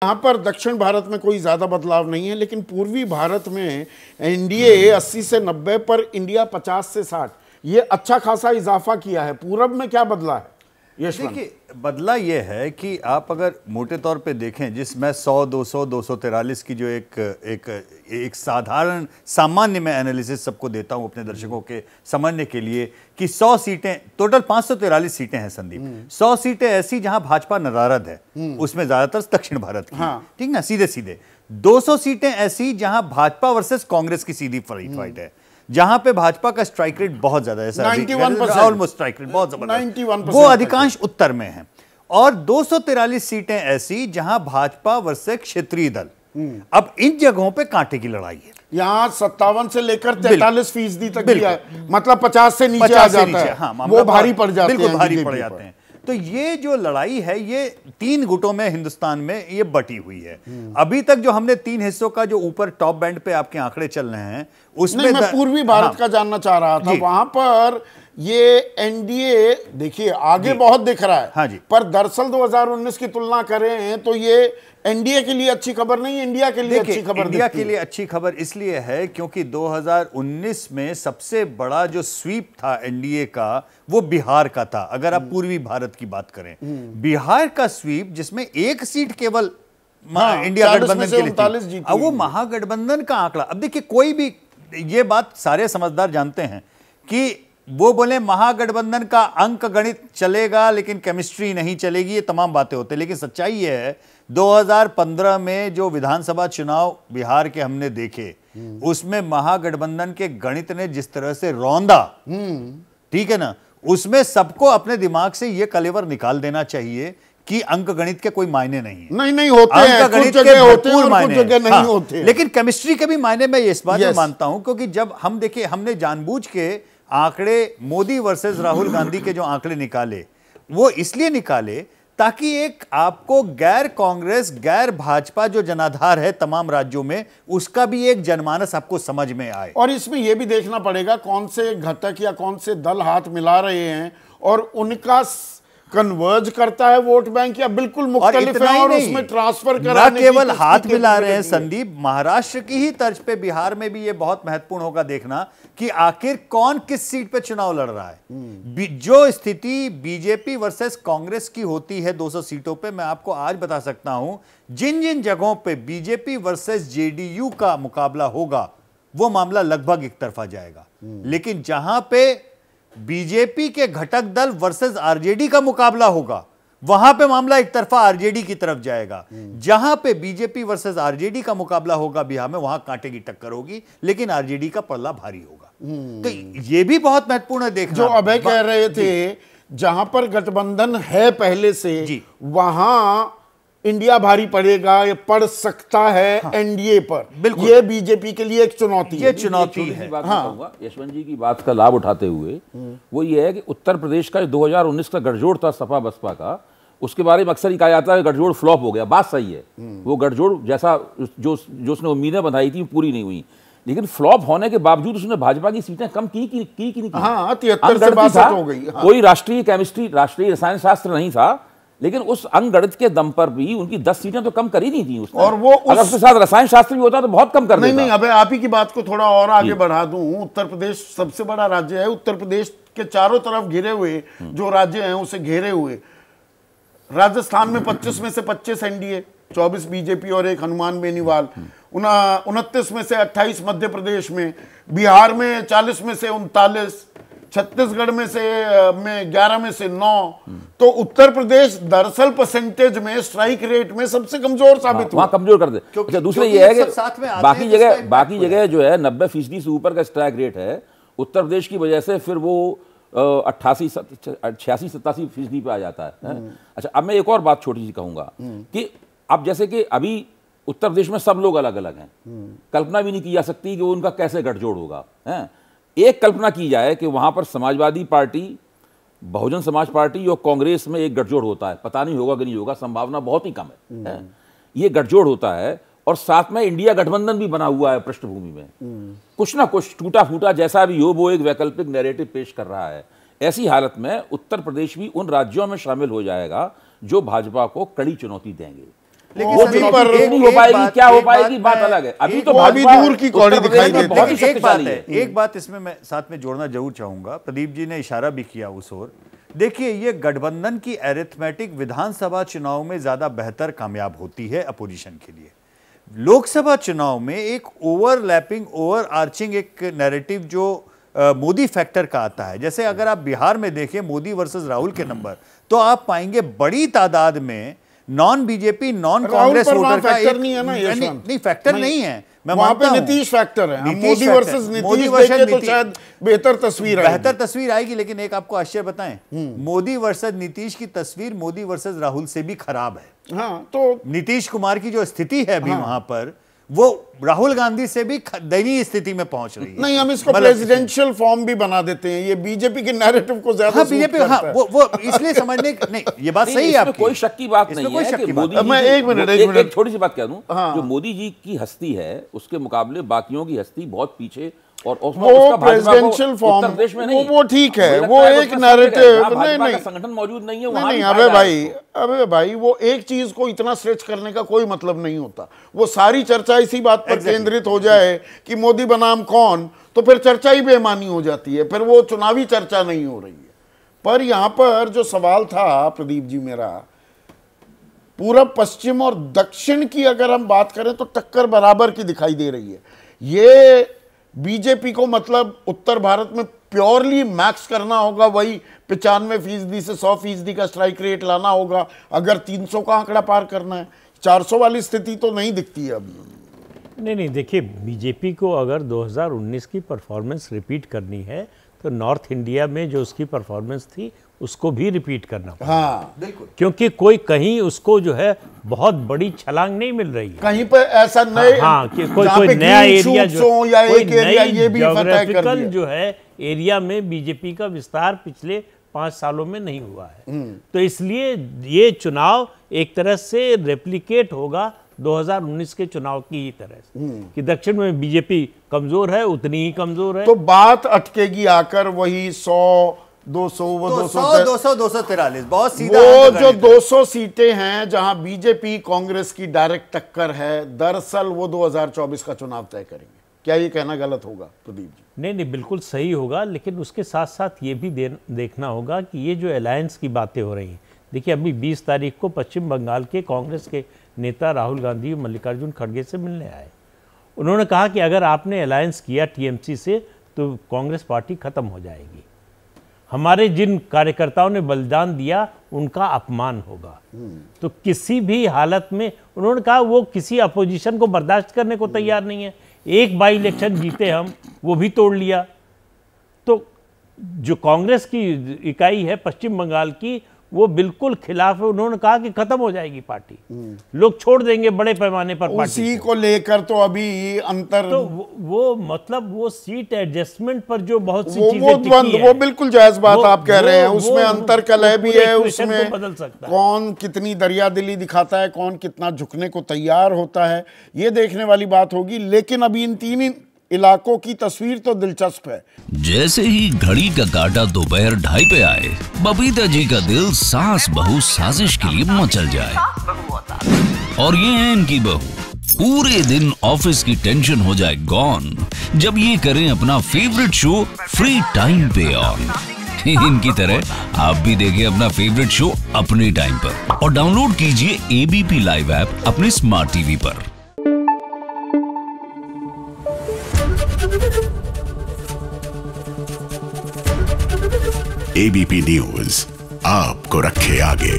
यहाँ पर दक्षिण भारत में कोई ज़्यादा बदलाव नहीं है, लेकिन पूर्वी भारत में एनडीए 80 से 90 पर, इंडिया 50 से 60, ये अच्छा खासा इजाफा किया है। पूरब में क्या बदला है? देखिए, बदला ये है कि आप अगर मोटे तौर पे देखें, जिसमें 100, 200, 243 की जो एक साधारण सामान्य मैं एनालिसिस सबको देता हूं अपने दर्शकों के समझने के लिए कि 100 सीटें, टोटल 543 सीटें हैं संदीप। 100 सीटें ऐसी जहां भाजपा नदारद है, उसमें ज्यादातर दक्षिण भारत की, ठीक ना, सीधे सीधे। 200 सीटें ऐसी जहां भाजपा वर्सेस कांग्रेस की सीधी फाइट है, जहां पे भाजपा का स्ट्राइक रेट बहुत ज्यादा है, 91%, ऑलमोस्ट स्ट्राइक रेट बहुत जबरदस्त, वो अधिकांश उत्तर में है। और 243 सीटें ऐसी जहां भाजपा वर्सेस क्षेत्रीय दल। अब इन जगहों पे कांटे की लड़ाई है। यहाँ 57 से लेकर 43% तक दिया, मतलब 50 से नीचे आ जाता है। हाँ, वो भारी पड़ जाते हैं, बिल्कुल भारी पड़ जाते हैं। तो ये जो लड़ाई है, ये 3 गुटों में हिंदुस्तान में ये बटी हुई है। अभी तक जो हमने 3 हिस्सों का जो ऊपर टॉप बैंड पे आपके आंकड़े चल रहे हैं, उसमें मैं पूर्वी भारत का जानना चाह रहा था। वहां पर ये एनडीए देखिए आगे बहुत दिख रहा है। हाँ जी। पर दरअसल 2019 की तुलना करें तो ये एनडीए के लिए अच्छी खबर नहीं, इंडिया के लिए अच्छी खबर। इंडिया के लिए अच्छी खबर इसलिए है क्योंकि 2019 में सबसे बड़ा जो स्वीप था एनडीए का, वो बिहार का था। अगर आप पूर्वी भारत की बात करें, बिहार का स्वीप, जिसमें 1 सीट केवल इंडिया गठबंधन के लिए थी, अब वो महागठबंधन का आंकड़ा। अब देखिए, कोई भी, ये बात सारे समझदार जानते हैं कि वो बोले महागठबंधन का अंक गणित चलेगा लेकिन केमिस्ट्री नहीं चलेगी, ये तमाम बातें होते हैं। लेकिन सच्चाई ये है, 2015 में जो विधानसभा चुनाव बिहार के हमने देखे, उसमें महागठबंधन के गणित ने जिस तरह से रौंदा, ठीक है ना, उसमें सबको अपने दिमाग से ये कलेवर निकाल देना चाहिए कि अंक गणित के कोई मायने नहीं है। नहीं होते हैं, कुछ जगह होते हैं और कुछ जगह नहीं होते। लेकिन केमिस्ट्री के भी मायने में इस बात में मानता हूं, क्योंकि जब हम देखिए, हमने जानबूझ के आंकड़े मोदी वर्सेस राहुल गांधी के जो आंकड़े निकाले, वो इसलिए निकाले ताकि एक आपको गैर कांग्रेस, गैर भाजपा जो जनाधार है तमाम राज्यों में, उसका भी एक जनमानस आपको समझ में आए। और इसमें यह भी देखना पड़ेगा कौन से घटक या कौन से दल हाथ मिला रहे हैं और उनका कन्वर्ज करता है वोट बैंक, या बिल्कुल मुख्तलिफ है और उसमें ट्रांसफर कराने की, केवल हाथ मिला रहे हैं संदीप। महाराष्ट्र की ही तर्ज पे बिहार में भी ये बहुत महत्वपूर्ण होगा देखना कि आखिर कौन किस सीट पे चुनाव लड़ रहा है। जो स्थिति बीजेपी वर्सेस कांग्रेस की होती है 200 सीटों पे, मैं आपको आज बता सकता हूं, जिन जिन जगहों पे बीजेपी वर्सेस जेडीयू का मुकाबला होगा, वो मामला लगभग एक तरफा जाएगा। लेकिन जहां पे बीजेपी के घटक दल वर्सेस आरजेडी का मुकाबला होगा, वहां पे मामला एक तरफा आरजेडी की तरफ जाएगा। जहां पे बीजेपी वर्सेस आरजेडी का मुकाबला होगा बिहार में, वहां कांटे की टक्कर होगी, लेकिन आरजेडी का पल्ला भारी होगा। तो ये भी बहुत महत्वपूर्ण है देखना। जो अभय कह रहे थे, जहां पर गठबंधन है पहले से, वहां इंडिया भारी पड़ेगा या पड़ सकता है एनडीए पर। बिल्कुल, ये बीजेपी के लिए एक चुनौती है। ये चुनौती है। यशवंत जी की बात का लाभ उठाते हुए वो ये है कि उत्तर प्रदेश का 2019 का गठजोड़ था सपा बसपा का, उसके बारे में अक्सर ही कहा जाता है गठजोड़ फ्लॉप हो गया। बात सही है, वो गठजोड़ जैसा जो उसने उम्मीदें बनाई थी पूरी नहीं हुई, लेकिन फ्लॉप होने के बावजूद उसने भाजपा की सीटें कम की नहीं की। 73 से 62 हो गई। कोई राष्ट्रीय केमिस्ट्री, राष्ट्रीय रसायन शास्त्र नहीं था, लेकिन उस अंक गणित के दम पर भी उनकी 10 सीटें तो कम कर ही नहीं थी उसने। और वो अगर उसके साथ रसायन शास्त्र भी होता तो बहुत कम कर देता। नहीं, अबे आप ही की बात को थोड़ा और आगे बढ़ा दूं। उत्तर प्रदेश सबसे बड़ा राज्य है। उत्तर प्रदेश के चारों तरफ घिरे हुए जो राज्य हैं, उसे घेरे हुए राजस्थान में 25 में से 25 एनडीए, 24 बीजेपी और 1 हनुमान बेनीवाल, 29 में से 28 मध्य प्रदेश में, बिहार में 40 में से 39, छत्तीसगढ़ में से 11 में से 9। तो उत्तर प्रदेश दरअसल परसेंटेज में, स्ट्राइक रेट में सबसे कमजोर साबित हुआ। वहां कमजोर कर दे। अच्छा, दूसरा ये है कि बाकी जगह जो है 90% से ऊपर का स्ट्राइक रेट है। उत्तर प्रदेश की वजह से फिर वो 86-87% पे आ जाता है। अच्छा, अब मैं एक और बात छोटी सी कहूंगा कि अब जैसे कि अभी उत्तर प्रदेश में सब लोग अलग अलग हैं, कल्पना भी नहीं की जा सकती कि वो उनका कैसे गठजोड़ होगा। एक कल्पना की जाए कि वहां पर समाजवादी पार्टी, बहुजन समाज पार्टी और कांग्रेस में एक गठजोड़ होता है, पता नहीं होगा कि नहीं होगा, संभावना बहुत ही कम है। ये गठजोड़ होता है और साथ में इंडिया गठबंधन भी बना हुआ है पृष्ठभूमि में। कुछ ना कुछ टूटा फूटा जैसा भी हो, वो एक वैकल्पिक नैरेटिव पेश कर रहा है। ऐसी हालत में उत्तर प्रदेश भी उन राज्यों में शामिल हो जाएगा जो भाजपा को कड़ी चुनौती देंगे। लेकिन वो भी पर नहीं हो पाएगी, क्या हो पाएगी बात अलग है। अभी तो अभी दूर की कौड़ी दिखाई देती है। बहुत ही एक बात शक्तिशाली है, एक बात इसमें मैं साथ में जोड़ना जरूर चाहूंगा, प्रदीप जी ने इशारा भी किया उस ओर। देखिए, ये गठबंधन की एरिथमेटिक विधानसभा चुनाव में ज्यादा बेहतर कामयाब होती है अपोजिशन के लिए। लोकसभा चुनाव में एक ओवरलैपिंग, ओवर आर्चिंग एक नैरेटिव जो मोदी फैक्टर का आता है। जैसे अगर आप बिहार में देखें मोदी वर्सेस राहुल के नंबर, तो आप पाएंगे बड़ी तादाद में non BJP, non Congress voter का एक नहीं है ना, नहीं फैक्टर नहीं है। मैं वहां मानता पे हूं नीतीश फैक्टर है। Nitish Modi factor, versus Modi Nitish versus देखे तो नीतीश। शायद बेहतर तस्वीर आएगी। बेहतर तस्वीर आएगी, लेकिन एक आपको आश्चर्य बताएं, मोदी वर्सेस नीतीश की तस्वीर मोदी वर्सेस राहुल से भी खराब है। हाँ, तो नीतीश कुमार की जो स्थिति है अभी वहां पर, वो राहुल गांधी से भी दयनीय स्थिति में पहुंच रही है। नहीं, हम इसको प्रेसिडेंशियल फॉर्म भी बना देते हैं। ये बीजेपी के नैरेटिव को ज्यादा बीजेपी, वो इसलिए समझने नहीं, ये बात सही है आपकी, कोई शक की बात नहीं है कि मोदी जी, मैं एक मिनट छोटी सी बात कह दूं, जो मोदी जी की हस्ती है उसके मुकाबले बाकियों की हस्ती बहुत पीछे, और वो प्रेसिडेंशियल फॉर्म वो ठीक है, वो एक नैरेटिव नहीं, संगठन मौजूद नहीं है नहीं। अबे भाई वो एक चीज को इतना स्ट्रेच करने का कोई मतलब नहीं होता। वो सारी चर्चा इसी बात पर केंद्रित हो जाए कि मोदी बनाम कौन, तो फिर चर्चा ही बेमानी हो जाती है, फिर वो चुनावी चर्चा नहीं हो रही है। पर यहां पर जो सवाल था प्रदीप जी मेरा, पूरब, पश्चिम और दक्षिण की अगर हम बात करें तो टक्कर बराबर की दिखाई दे रही है। ये बीजेपी को मतलब उत्तर भारत में प्योरली मैक्स करना होगा, वही 95% से 100% का स्ट्राइक रेट लाना होगा अगर 300 का आंकड़ा पार करना है। 400 वाली स्थिति तो नहीं दिखती है अभी। नहीं, देखिए, बीजेपी को अगर 2019 की परफॉर्मेंस रिपीट करनी है तो नॉर्थ इंडिया में जो उसकी परफॉर्मेंस थी उसको भी रिपीट करना पड़ेगा। हाँ, बिल्कुल, क्योंकि कोई कहीं उसको जो है बहुत बड़ी छलांग नहीं मिल रही है कहीं पे ऐसा नए, हाँ, कि कोई नया एरिया जो या एक एरिया ये भी फतह कर दिया जो है एरिया में बीजेपी का विस्तार पिछले 5 सालों में नहीं हुआ है। तो इसलिए ये चुनाव एक तरह से रेप्लिकेट होगा 2019 के चुनाव की ही तरह से, कि दक्षिण में बीजेपी कमजोर है, उतनी ही कमजोर है। तो बात अटकेगी आकर वही 100, 200, वो 243 बहुत सीधा। वो जो 200 सीटें हैं जहां बीजेपी कांग्रेस की डायरेक्ट टक्कर है, दरअसल वो 2024 का चुनाव तय करेंगे। क्या ये कहना गलत होगा प्रदीप जी? नहीं, बिल्कुल सही होगा, लेकिन उसके साथ साथ ये भी देखना होगा कि ये जो अलायंस की बातें हो रही हैं, देखिए अभी 20 तारीख को पश्चिम बंगाल के कांग्रेस के नेता राहुल गांधी मल्लिकार्जुन खड़गे से मिलने आए। उन्होंने कहा कि अगर आपने अलायंस किया टीएमसी से तो कांग्रेस पार्टी खत्म हो जाएगी, हमारे जिन कार्यकर्ताओं ने बलिदान दिया उनका अपमान होगा। तो किसी भी हालत में उन्होंने कहा वो किसी अपोजिशन को बर्दाश्त करने को तैयार नहीं है। एक बाई इलेक्शन जीते हम, वो भी तोड़ लिया। तो जो कांग्रेस की इकाई है पश्चिम बंगाल की, वो बिल्कुल खिलाफ है। उन्होंने कहा कि खत्म हो जाएगी पार्टी, लोग छोड़ देंगे बड़े पैमाने पर पार्टी उसी को लेकर तो अभी अंतर, तो वो मतलब वो सीट एडजस्टमेंट पर जो बहुत सी चीजें वो बिल्कुल जायज बात आप कह रहे हैं, उसमें अंतर कलह भी है, उसमें बदल सकता है। कौन कितनी दरियादिली दिखाता है, कौन कितना झुकने को तैयार होता है, ये देखने वाली बात होगी। लेकिन अभी इन तीन इलाकों की तस्वीर तो दिलचस्प है। जैसे ही घड़ी का काटा दोपहर 2:30 पे आए, बबीता जी का दिल सास बहू साजिश के लिए मचल जाए। और ये है इनकी बहू, पूरे दिन ऑफिस की टेंशन हो जाए गॉन जब ये करें अपना फेवरेट शो फ्री टाइम पे ऑन। इनकी तरह आप भी देखें अपना फेवरेट शो अपने टाइम पर और डाउनलोड कीजिए एबीपी लाइव ऐप अपने स्मार्ट टीवी पर। एबीपी न्यूज आपको रखे आगे।